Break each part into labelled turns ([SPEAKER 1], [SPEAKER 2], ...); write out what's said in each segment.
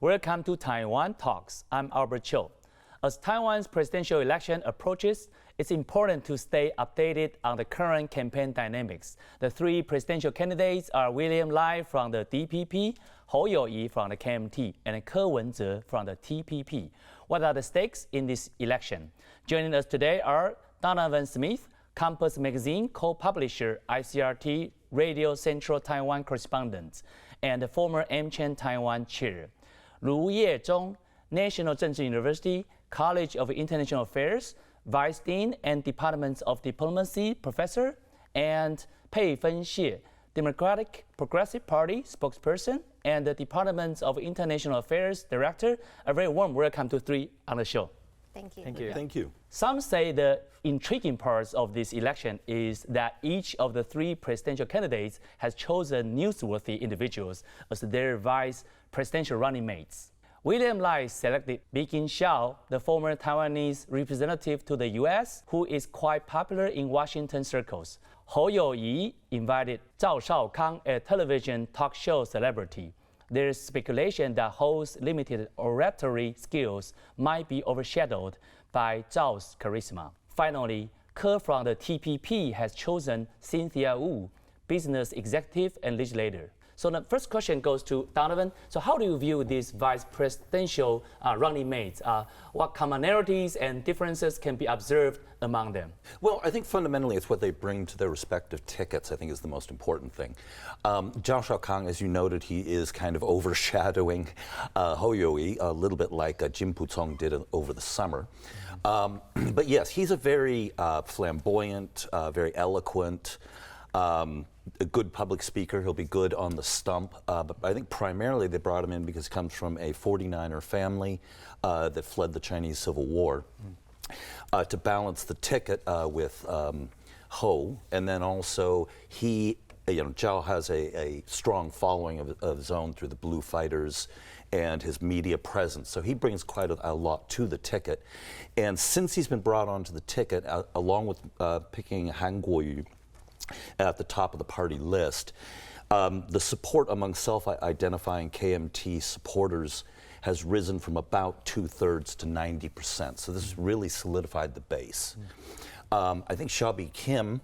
[SPEAKER 1] Welcome to Taiwan Talks. I'm Albert Chiu. As Taiwan's presidential election approaches, it's important to stay updated on the current campaign dynamics. The three presidential candidates are William Lai from the DPP, Hou You-yi from the KMT, and Ke Wen-je from the TPP. What are the stakes in this election? Joining us today are Donovan Smith, Campus Magazine co-publisher, ICRT Radio Central Taiwan correspondent, and the former AmCham Taiwan chair. Yeh-chung, National Chengchi University, College of International Affairs, Vice Dean and Department of Diplomacy Professor, and Peifen Hsieh, Democratic Progressive Party spokesperson and the Department of International Affairs Director. A very warm welcome to three on the show.
[SPEAKER 2] Thank you.
[SPEAKER 3] Thank you.
[SPEAKER 4] Thank you.
[SPEAKER 1] Some say the intriguing parts of this election is that each of the three presidential candidates has chosen newsworthy individuals as their vice presidential running mates. William Lai selected Peifen Hsieh, the former Taiwanese representative to the U.S., who is quite popular in Washington circles. Hou You-yi invited Zhao Shaokang, a television talk show celebrity. There is speculation that Hou's limited oratory skills might be overshadowed by Zhao's charisma. Finally, Ke from the TPP has chosen Cynthia Wu, business executive and legislator. So the first question goes to Donovan. So how do you view these vice presidential running mates? What commonalities and differences can be observed among them?
[SPEAKER 4] Well, I think fundamentally it's what they bring to their respective tickets, I think, is the most important thing. Zhao Shaokang, as you noted, he is kind of overshadowing Hou You-yi, a little bit like Jim Pucong did over the summer. But yes, he's a very flamboyant, very eloquent, a good public speaker. He'll be good on the stump. But I think primarily they brought him in because he comes from a 49er family that fled the Chinese Civil War to balance the ticket with Hou. And then also Zhao has a strong following of his own through the Blue Fighters and his media presence. So he brings quite a lot to the ticket. And since he's been brought onto the ticket, along with picking Han Kuo-yu at the top of the party list, the support among self-identifying KMT supporters has risen from about 2/3 to 90%. So this has really solidified the base. I think Shabi Kim,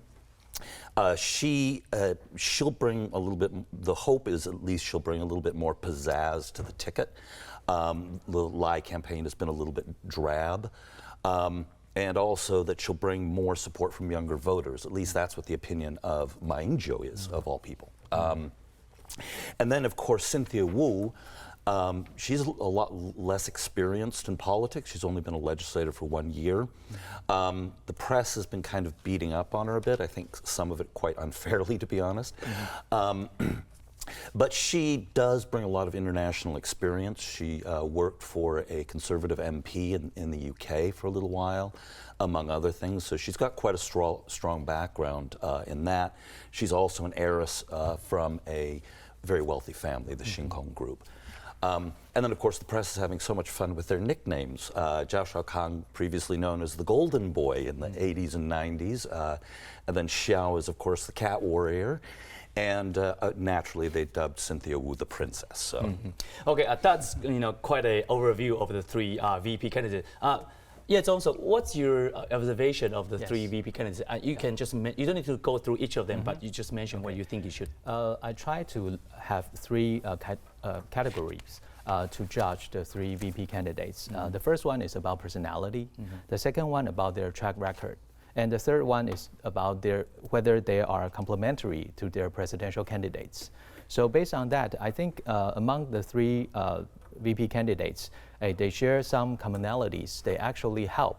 [SPEAKER 4] she'll bring a little bit, the hope is at least she'll bring a little bit more pizzazz to the ticket. The Lai campaign has been a little bit drab. And also that she'll bring more support from younger voters. At least that's what the opinion of Ma Ying-jeou is, of all people. And then, of course, Cynthia Wu, she's a lot less experienced in politics. She's only been a legislator for 1 year. The press has been kind of beating up on her a bit, I think some of it quite unfairly, to be honest. But she does bring a lot of international experience. She worked for a conservative MP in the UK for a little while, among other things. So she's got quite a strong background in that. She's also an heiress from a very wealthy family, the Shinkong Group. And then, of course, the press is having so much fun with their nicknames. Zhao Shaokang, previously known as the Golden Boy in the 80s and 90s. And then Xiao is, of course, the Cat Warrior. And naturally, they dubbed Cynthia Wu the Princess. So.
[SPEAKER 1] Okay, that's quite an overview of the three VP candidates. Yeh-chung, so what's your observation of the three VP candidates? You can just you don't need to go through each of them, but you just mention what you think you should.
[SPEAKER 3] I try to have three categories to judge the three VP candidates. The first one is about personality. The second one about their track record. And the third one is about whether they are complementary to their presidential candidates. So based on that, I think among the three VP candidates, they share some commonalities. They actually help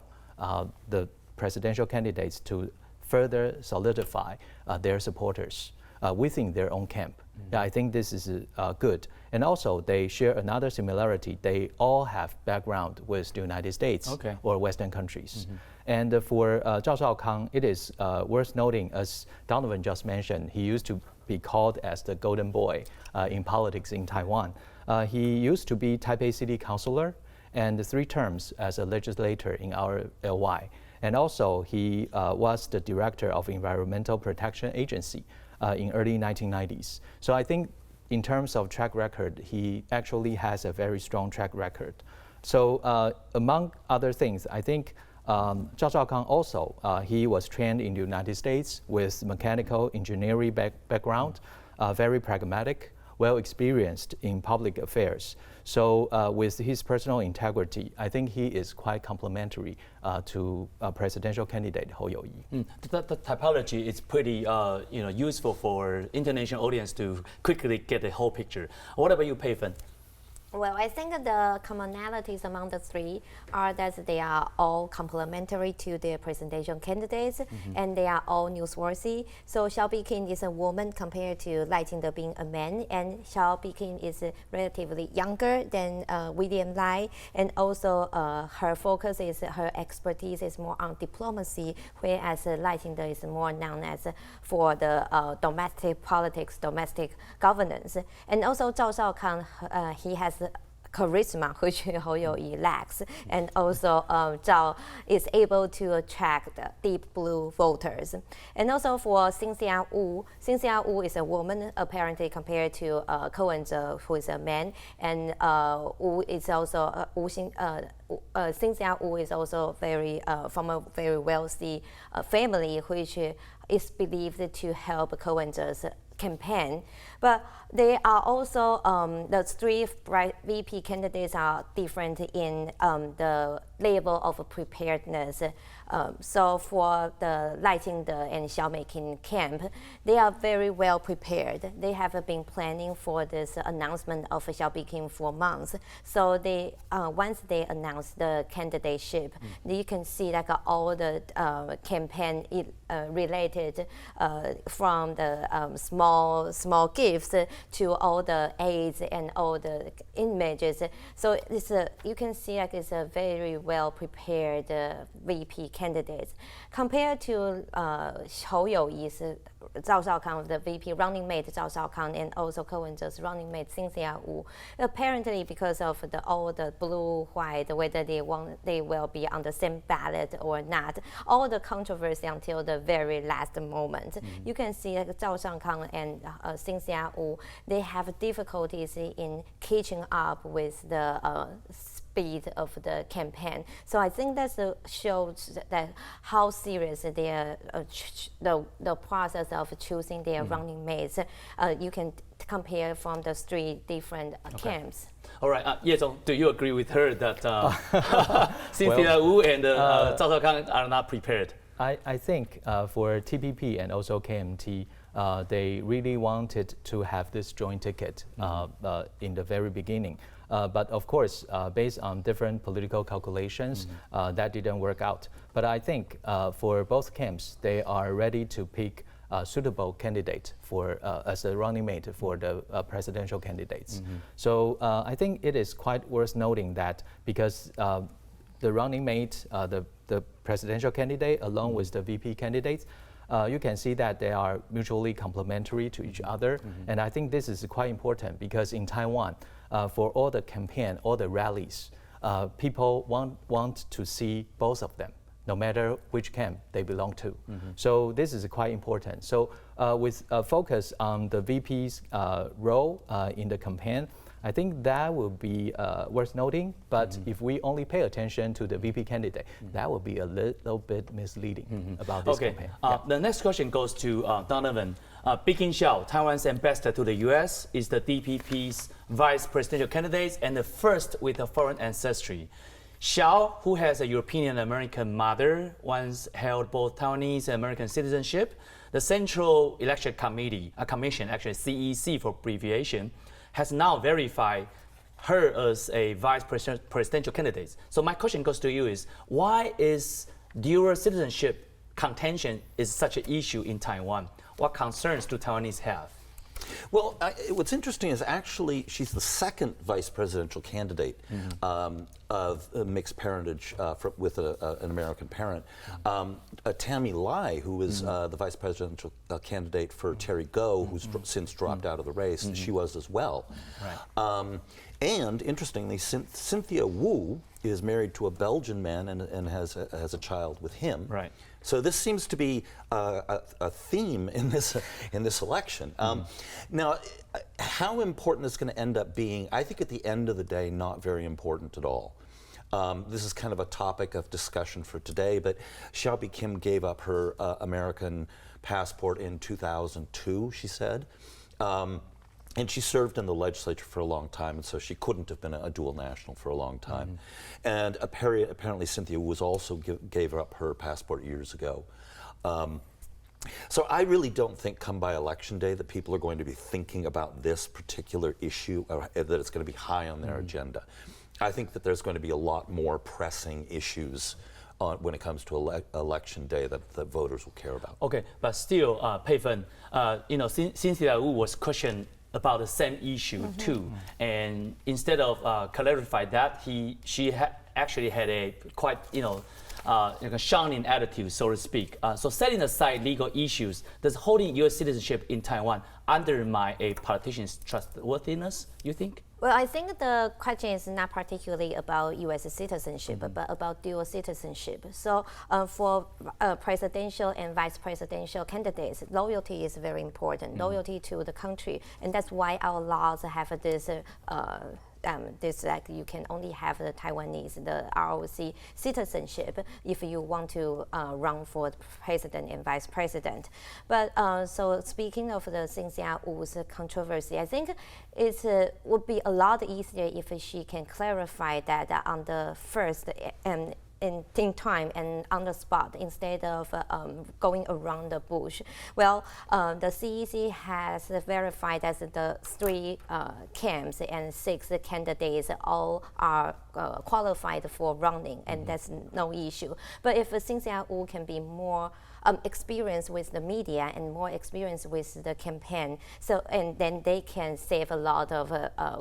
[SPEAKER 3] the presidential candidates to further solidify their supporters within their own camp. I think this is good. And also, they share another similarity. They all have background with the United States or Western countries. And for Zhao Shaokang, it is worth noting, as Donovan just mentioned, he used to be called as the Golden Boy in politics in Taiwan. He used to be Taipei City Councilor and 3 terms as a legislator in our LY. And also, he was the director of Environmental Protection Agency in early 1990s. So I think in terms of track record, he actually has a very strong track record. So among other things, I think Zhao Zhaokang also, he was trained in the United States with mechanical engineering background, very pragmatic, well experienced in public affairs. So with his personal integrity, I think he is quite complementary to presidential candidate Hou You-yi.
[SPEAKER 1] The typology is pretty useful for international audience to quickly get the whole picture. What about you, Peifen?
[SPEAKER 2] Well, I think the commonalities among the three are that they are all complementary to their presidential candidates, and they are all newsworthy. So Xiao Biqing is a woman compared to Lai Ching-te being a man, and Xiao Biqing is relatively younger than William Lai, and also her focus is, her expertise is more on diplomacy, whereas Lai Ching-te is more known as for the domestic politics, domestic governance. And also Zhao Zhaokang, he has charisma, which Hou You-yi lacks, and also Zhao is able to attract the deep blue voters. And also for Xinxia Wu is a woman apparently compared to Ko Wen-je, who is a man, and Wu is also Xinxia Wu is also from a very wealthy family, which is believed to help Ko Wen-je's campaign. But they are also, the three VP candidates are different in the level of preparedness. So for the Lai Ching-te and Xiao Mei-king camp, they are very well prepared. They have been planning for this announcement of Xiao Biqing for months. So they, once they announce the candidateship, you can see like all the campaign related from the small gifts to all the aids and all the images. So it's you can see like it's a very well prepared VP candidates. Compared to Hou You-yi's Zhao Zhaokang, the VP running mate Zhao Zhaokang, and also Ko Wen-je's running mate Xinxia Wu, apparently because of all the blue-white, whether they will be on the same ballot or not, all the controversy until the very last moment. You can see like Zhao Zhaokang and Xinxia Wu, they have difficulties in catching up with the speed of the campaign. So I think that shows that how serious their the process of choosing their running mates. You can compare from the three different camps.
[SPEAKER 1] All right, Yeh-chung, do you agree with her that Xinxia Wu and Zhao Zhaokang are not prepared?
[SPEAKER 3] I think for TPP and also KMT, they really wanted to have this joint ticket in the very beginning. But of course, based on different political calculations, that didn't work out. But I think for both camps, they are ready to pick a suitable candidate for as a running mate for the presidential candidates. So I think it is quite worth noting that because the running mate, the presidential candidate, along with the VP candidates, you can see that they are mutually complementary to each other. And I think this is quite important because in Taiwan, for all the campaign, all the rallies, people want to see both of them, no matter which camp they belong to. So this is quite important. So with a focus on the VP's role in the campaign, I think that will be worth noting, but if we only pay attention to the VP candidate, that will be a little bit misleading about this campaign.
[SPEAKER 1] The next question goes to Donovan. Peifen Hsieh, Taiwan's ambassador to the US, is the DPP's vice presidential candidate and the first with a foreign ancestry. Hsieh, who has a European and American mother, once held both Taiwanese and American citizenship. The Central Election Commission, actually CEC for abbreviation, has now verified her as a vice presidential candidate. So my question goes to you is, why is dual citizenship contention is such an issue in Taiwan? What concerns do Taiwanese have?
[SPEAKER 4] Well, what's interesting is actually she's the second vice presidential candidate of mixed parentage with an American parent. Tammy Lai, who was the vice presidential candidate for Terry Go, who's since dropped out of the race, she was as well. Right. And interestingly, Cynthia Wu is married to a Belgian man and has a child with him.
[SPEAKER 1] Right.
[SPEAKER 4] So this seems to be a theme in this election. Now, how important it's going to end up being, I think at the end of the day, not very important at all. This is kind of a topic of discussion for today, but Xiaobi Kim gave up her American passport in 2002, she said. And she served in the legislature for a long time, and so she couldn't have been a dual national for a long time. And apparently Cynthia Wu was also gave up her passport years ago. So I really don't think come by election day that people are going to be thinking about this particular issue, or that it's going to be high on their agenda. I think that there's going to be a lot more pressing issues when it comes to election day that the voters will care about.
[SPEAKER 1] Okay, but still, Peifen, Cynthia Wu was questioned about the same issue too, and instead of clarify that, she actually had a quite like a shunning attitude, so to speak. So setting aside legal issues, does holding U.S. citizenship in Taiwan undermine a politician's trustworthiness, you think?
[SPEAKER 2] Well, I think the question is not particularly about U.S. citizenship, but about dual citizenship. So for presidential and vice presidential candidates, loyalty is very important, loyalty to the country. And that's why our laws have this like you can only have the Taiwanese, the ROC citizenship if you want to run for the president and vice president. But so speaking of the Cynthia Wu's controversy, I think it would be a lot easier if she can clarify that on the first in time and on the spot instead of going around the bush. Well, the CEC has verified that the 3 camps and 6 candidates all are qualified for running, and that's no issue. But if Cynthia Wu can be more experience with the media and more experience with the campaign, and then they can save a lot of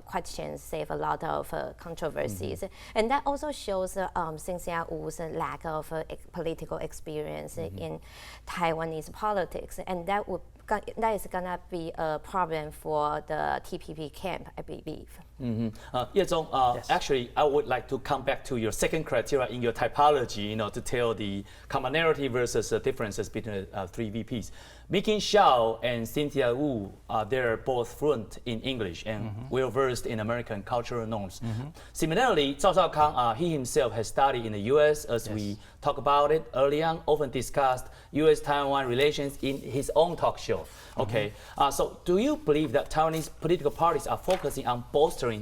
[SPEAKER 2] questions, save a lot of controversies, and that also shows Cynthia Wu's lack of political experience in Taiwanese politics, and that is gonna be a problem for the TPP camp, I believe.
[SPEAKER 1] Yeh-chung, yes. Actually, I would like to come back to your second criteria in your typology, to tell the commonality versus the differences between the 3 VPs. Mikin Xiao and Cynthia Wu, they're both fluent in English and well-versed in American cultural norms. Similarly, Zhao Shaokang, he himself has studied in the U.S., as we talked about it early on, often discussed U.S.-Taiwan relations in his own talk show. Okay, so do you believe that Taiwanese political parties are focusing on bolstering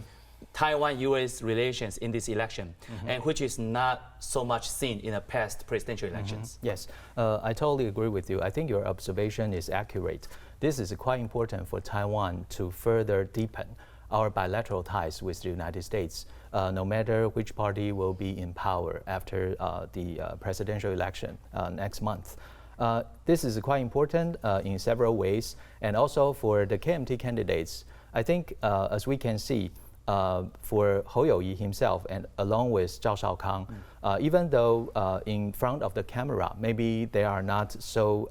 [SPEAKER 1] Taiwan-U.S. relations in this election, and which is not so much seen in the past presidential elections?
[SPEAKER 3] Yes, I totally agree with you. I think your observation is accurate. This is quite important for Taiwan to further deepen our bilateral ties with the United States, no matter which party will be in power after the presidential election next month. This is quite important in several ways, and also for the KMT candidates. I think, as we can see, for Hou You-yi himself and along with Zhao Shaokang, even though in front of the camera, maybe they are not so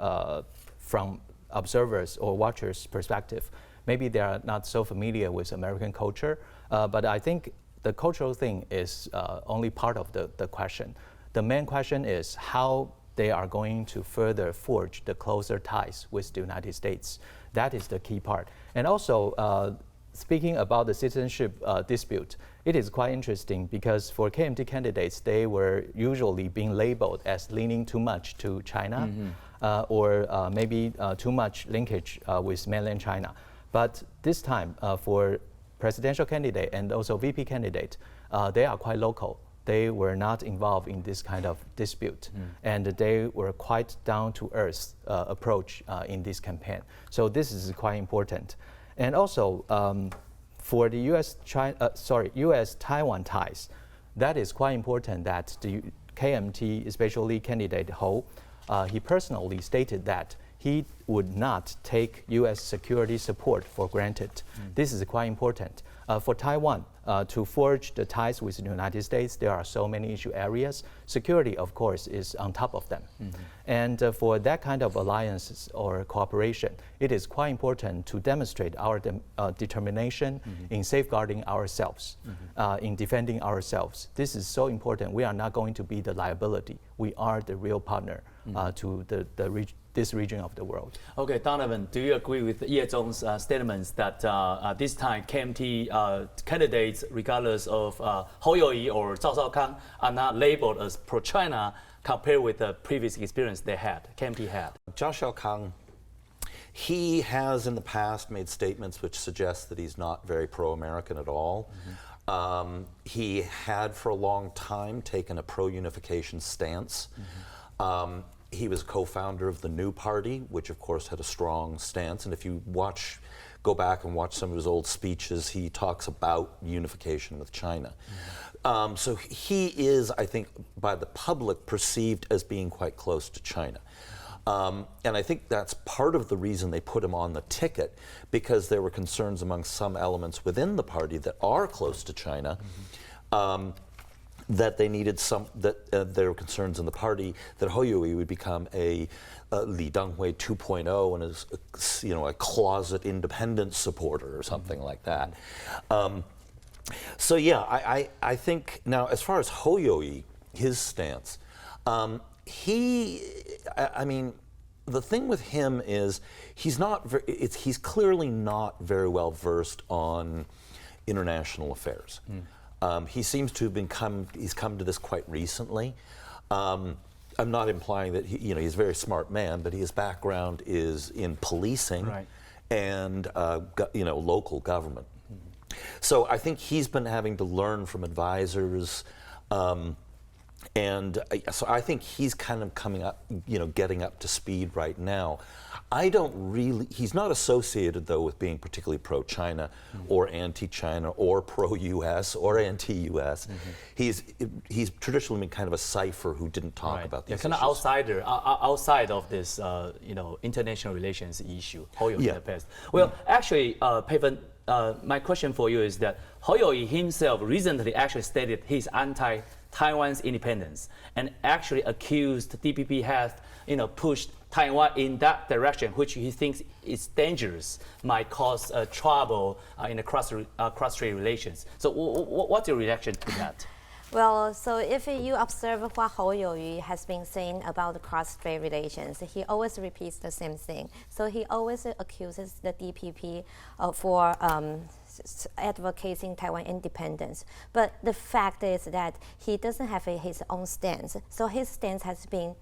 [SPEAKER 3] from observers or watchers' perspective, maybe they are not so familiar with American culture, but I think the cultural thing is only part of the question. The main question is how they are going to further forge the closer ties with the United States. That is the key part. And also, speaking about the citizenship dispute, it is quite interesting because for KMT candidates, they were usually being labeled as leaning too much to China or maybe too much linkage with mainland China. But this time, for presidential candidate and also VP candidate, they are quite local. They were not involved in this kind of dispute, and they were quite down-to-earth approach in this campaign. So this is quite important. And also, for the U.S.-Taiwan ties, that is quite important that the KMT, especially candidate Hou, he personally stated that he would not take U.S. security support for granted. This is quite important. For Taiwan, to forge the ties with the United States, there are so many issue areas. Security, of course, is on top of them. And for that kind of alliances or cooperation, it is quite important to demonstrate our determination in safeguarding ourselves, in defending ourselves. This is so important. We are not going to be the liability. We are the real partner to this region of the world.
[SPEAKER 1] Okay, Donovan, do you agree with Yeh-chung's statements that this time KMT candidates, regardless of Hou You-yi or Zhao Zhaokang, are not labeled as pro-China compared with the previous experience KMT had?
[SPEAKER 4] Zhao Zhaokang, he has in the past made statements which suggest that he's not very pro-American at all. He had for a long time taken a pro-unification stance. He was co-founder of the New Party, which of course had a strong stance. And if you go back and watch some of his old speeches, he talks about unification with China. So he is, I think, by the public perceived as being quite close to China. And I think that's part of the reason they put him on the ticket, because there were concerns among some elements within the party that are close to China, that they needed there were concerns in the party that Hou You-yi would become a Li Denghui 2.0 and a closet independence supporter or something like that. So yeah, I think now as far as Hou You-yi, his stance, I mean, the thing with him is he's clearly not very well versed on international affairs. He seems to have he's come to this quite recently. I'm not implying that he's a very smart man, but his background is in policing and local government. So I think he's been having to learn from advisors. And so I think he's kind of coming up, getting up to speed right now. He's not associated though with being particularly pro-China or anti-China or pro-US or anti-US. He's traditionally been kind of a cipher who didn't talk about these
[SPEAKER 1] kind of outsider, outside of this, international relations issue, Hou You-yi in the past. Well, actually, Peifen, my question for you is that Hou You-yi himself recently actually stated he's anti-Taiwan's independence and actually accused DPP has, pushed Taiwan in that direction, which he thinks is dangerous, might cause trouble in the cross-strait relations. So what's your reaction to that?
[SPEAKER 2] Well, so if you observe what Hou You-yi has been saying about the cross-strait relations, he always repeats the same thing. So he always accuses the DPP for advocating Taiwan independence. But the fact is that he doesn't have his own stance. So his stance has been,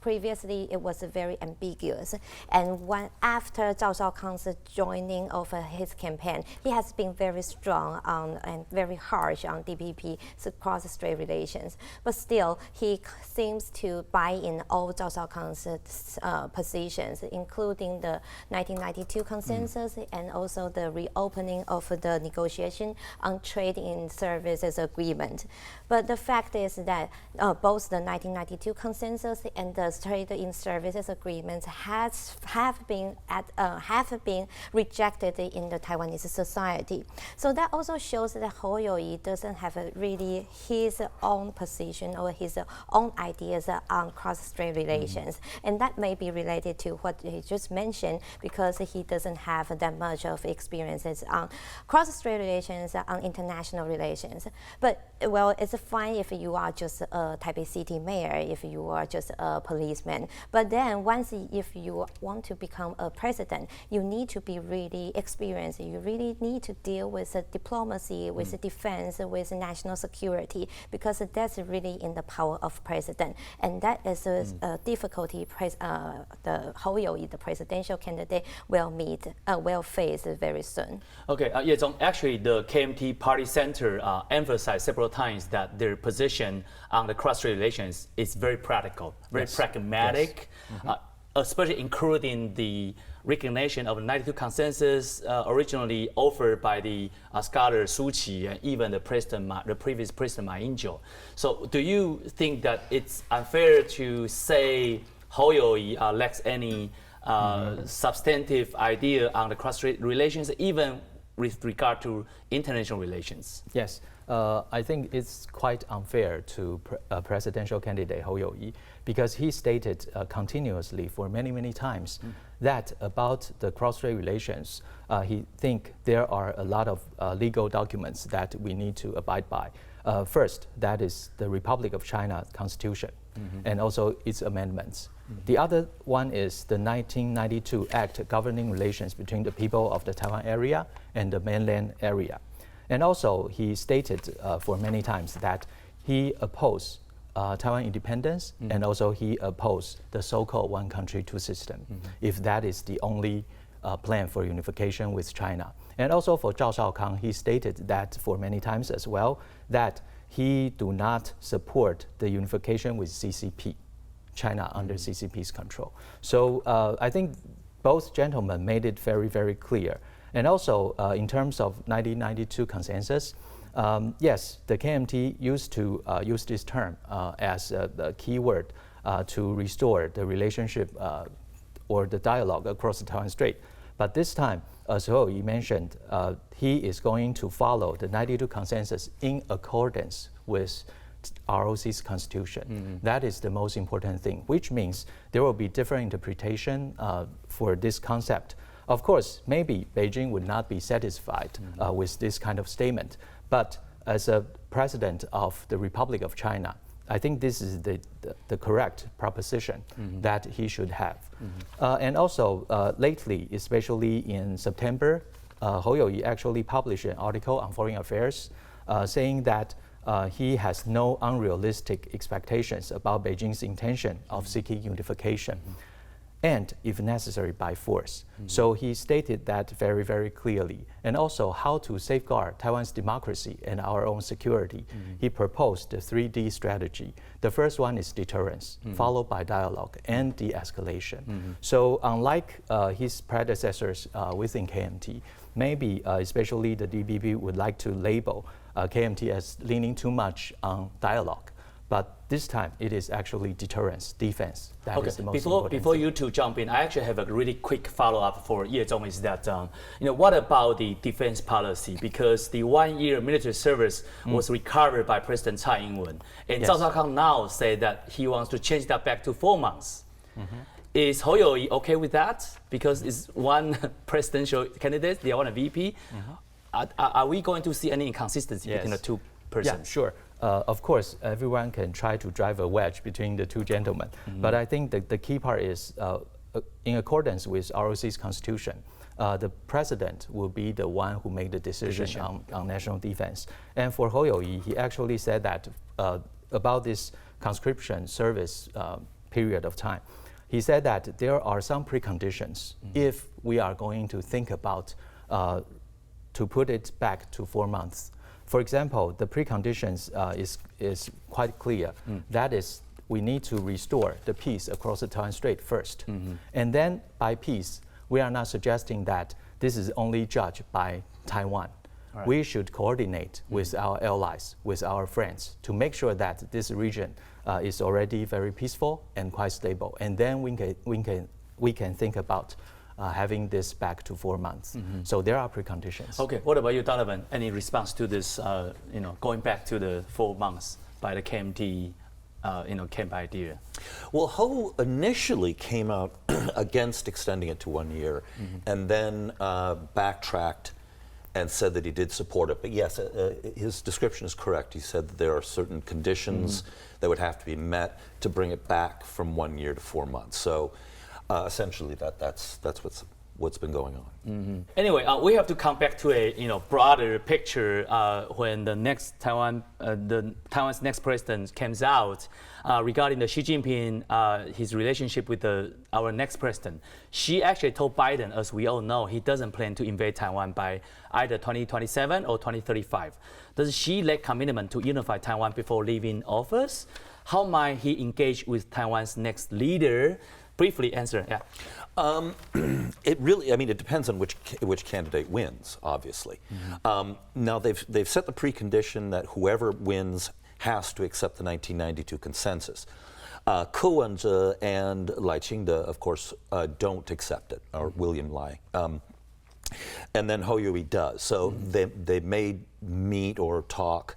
[SPEAKER 2] previously it was very ambiguous. And after Zhao Zhaokang's joining of his campaign, he has been very strong and very harsh on DPP's cross-strait relations. But still, he seems to buy in all Zhao Zhaokang's positions, including the 1992 consensus and also the reopening of the negotiation on trade in services agreement. But the fact is that both the 1992 consensus and the trade in services agreements have been rejected in the Taiwanese society. So that also shows that Hou You-yi doesn't have really his own position or his own ideas on cross-strait relations, and that may be related to what he just mentioned, because he doesn't have that much of experiences on cross-strait relations, on international relations. But well, it's fine if you are just a Taipei City mayor, if you are just a policeman. But then if you want to become a president, you need to be really experienced. You really need to deal with diplomacy, with defense, with national security, because that's really in the power of president. And that is a difficulty the Hou You-yi, the presidential candidate, will face very soon.
[SPEAKER 1] Okay, Yeh-chung, actually the KMT Party Center emphasized several times that their position on the cross-strait relations is very practical, very pragmatic, especially including the recognition of the 92 consensus originally offered by the scholar Suu Kyi and even the previous president Ma Ying-jeou. So do you think that it's unfair to say Hou You-yi lacks any substantive idea on the cross-strait relations, even with regard to international relations?
[SPEAKER 3] Yes, I think it's quite unfair to presidential candidate Hou You-yi, because he stated continuously for many times that about the cross-strait relations, he think there are a lot of legal documents that we need to abide by. First, that is the Republic of China Constitution, and also its amendments. The other one is the 1992 Act governing relations between the people of the Taiwan area and the mainland area. And also, he stated for many times that he opposed Taiwan independence, and also he opposed the so-called one country, two system, if that is the only plan for unification with China. And also for Zhao Shaokang, he stated that for many times as well, that he do not support the unification with CCP, China under CCP's control. So I think both gentlemen made it very, very clear. And also in terms of 1992 consensus, yes, the KMT used to use this term as the key word to restore the relationship or the dialogue across the Taiwan Strait. But this time, as Hou-Yu mentioned, he is going to follow the 92 consensus in accordance with ROC's constitution. That is the most important thing, which means there will be different interpretation for this concept. Of course, maybe Beijing would not be satisfied with this kind of statement, but as a president of the Republic of China, I think this is the correct proposition that he should have. And also, lately, especially in September, Hou Yu actually published an article on foreign affairs saying that he has no unrealistic expectations about Beijing's intention of seeking unification, and if necessary, by force. So he stated that very, very clearly. And also how to safeguard Taiwan's democracy and our own security. He proposed the 3D strategy. The first one is deterrence, followed by dialogue and de-escalation. So unlike his predecessors within KMT, maybe especially the DPP would like to label KMT as leaning too much on dialogue. But this time, it is actually deterrence, defense. That is the most important
[SPEAKER 1] Before
[SPEAKER 3] thing.
[SPEAKER 1] you two jump in, I actually have a really quick follow-up for Yeh-chung is that, what about the defense policy? Because the 1-year military service was recovered by President Tsai Ing-wen. And
[SPEAKER 3] Yes.
[SPEAKER 1] Zhao Shaokang now said that he wants to change that back to 4 months. Is Hou Yu okay with that? Because it's one presidential candidate, the other one a VP. Are we going to see any inconsistency between the two persons?
[SPEAKER 3] Yeah, sure. Of course, everyone can try to drive a wedge between the two gentlemen. But I think the key part is, in accordance with ROC's constitution, the president will be the one who made the decision on national defense. And for Hou Yu, he actually said that about this conscription service period of time. He said that there are some preconditions if we are going to think about to put it back to 4 months. For example, the preconditions is quite clear. That is, we need to restore the peace across the Taiwan Strait first. And then by peace, we are not suggesting that this is only judged by Taiwan. Right. We should coordinate with our allies, with our friends, to make sure that this region is already very peaceful and quite stable. And then we can think about having this back to 4 months. So there are preconditions.
[SPEAKER 1] Okay, what about you, Donovan? Any response to this, going back to the 4 months by the KMT, camp idea?
[SPEAKER 4] Well, Hou initially came out against extending it to 1 year, and then backtracked and said that he did support it. But yes, his description is correct. He said that there are certain conditions that would have to be met to bring it back from 1 year to 4 months. So essentially, that's what's been going on.
[SPEAKER 1] Anyway, we have to come back to a broader picture when the next Taiwan's next president comes out regarding the Xi Jinping, his relationship with our next president. She actually told Biden, as we all know, he doesn't plan to invade Taiwan by either 2027 or 2035. Does Xi lack commitment to unify Taiwan before leaving office? How might he engage with Taiwan's next leader? Briefly answer, yeah.
[SPEAKER 4] It really, it depends on which candidate wins, obviously. Now they've set the precondition that whoever wins has to accept the 1992 consensus. Ko Wen-je and Lai Ching-te, of course, don't accept it, or William Lai. And then Hou Yu does. So they may meet or talk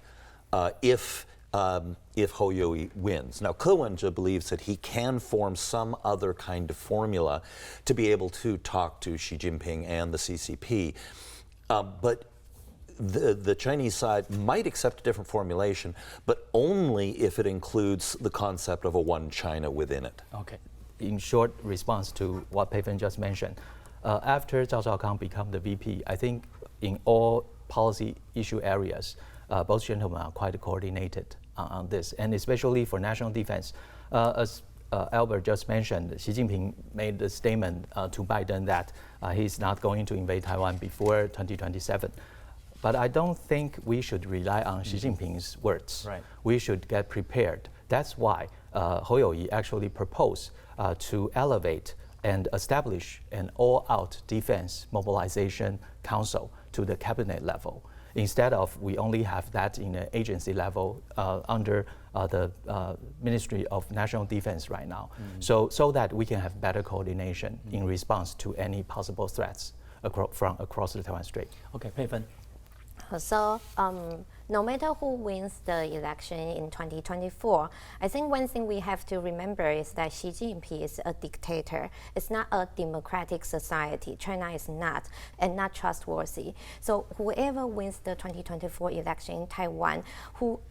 [SPEAKER 4] if if Hou You-yi wins. Now, Ko Wen-je believes that he can form some other kind of formula to be able to talk to Xi Jinping and the CCP, but the Chinese side might accept a different formulation, but only if it includes the concept of a one China within it.
[SPEAKER 3] Okay. In short response to what Peifen just mentioned, after Zhao Zhaokang became the VP, I think in all policy issue areas, both gentlemen are quite coordinated on this, and especially for national defense. As Albert just mentioned, Xi Jinping made the statement to Biden that he's not going to invade Taiwan before 2027. But I don't think we should rely on Xi Jinping's words.
[SPEAKER 1] Right.
[SPEAKER 3] We should get prepared. That's why Hou You-yi actually proposed to elevate and establish an all-out defense mobilization council to the cabinet level. Instead of we only have that in an agency level under the Ministry of National Defense right now, so that we can have better coordination in response to any possible threats from across the Taiwan Strait.
[SPEAKER 1] Okay, Peifen.
[SPEAKER 2] So no matter who wins the election in 2024, I think one thing we have to remember is that Xi Jinping is a dictator. It's not a democratic society. China is not, and not trustworthy. So whoever wins the 2024 election in Taiwan,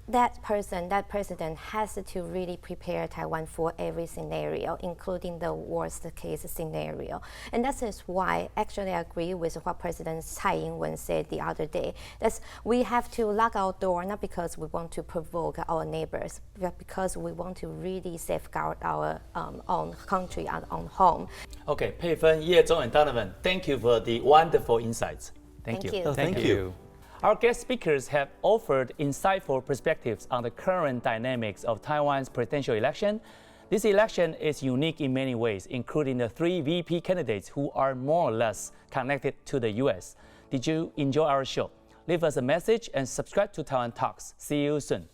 [SPEAKER 2] that president has to really prepare Taiwan for every scenario, including the worst case scenario. And that is why actually I agree with what President Tsai Ing-wen said the other day. That's we have to lock our door, not because we want to provoke our neighbors, but because we want to really safeguard our own country, our own home.
[SPEAKER 1] Okay, Peifen, Yeh-chung, and Donovan, thank you for the wonderful insights. Thank you.
[SPEAKER 4] Oh, thank you.
[SPEAKER 1] Our guest speakers have offered insightful perspectives on the current dynamics of Taiwan's presidential election. This election is unique in many ways, including the 3 VP candidates who are more or less connected to the U.S. Did you enjoy our show? Leave us a message and subscribe to Taiwan Talks. See you soon.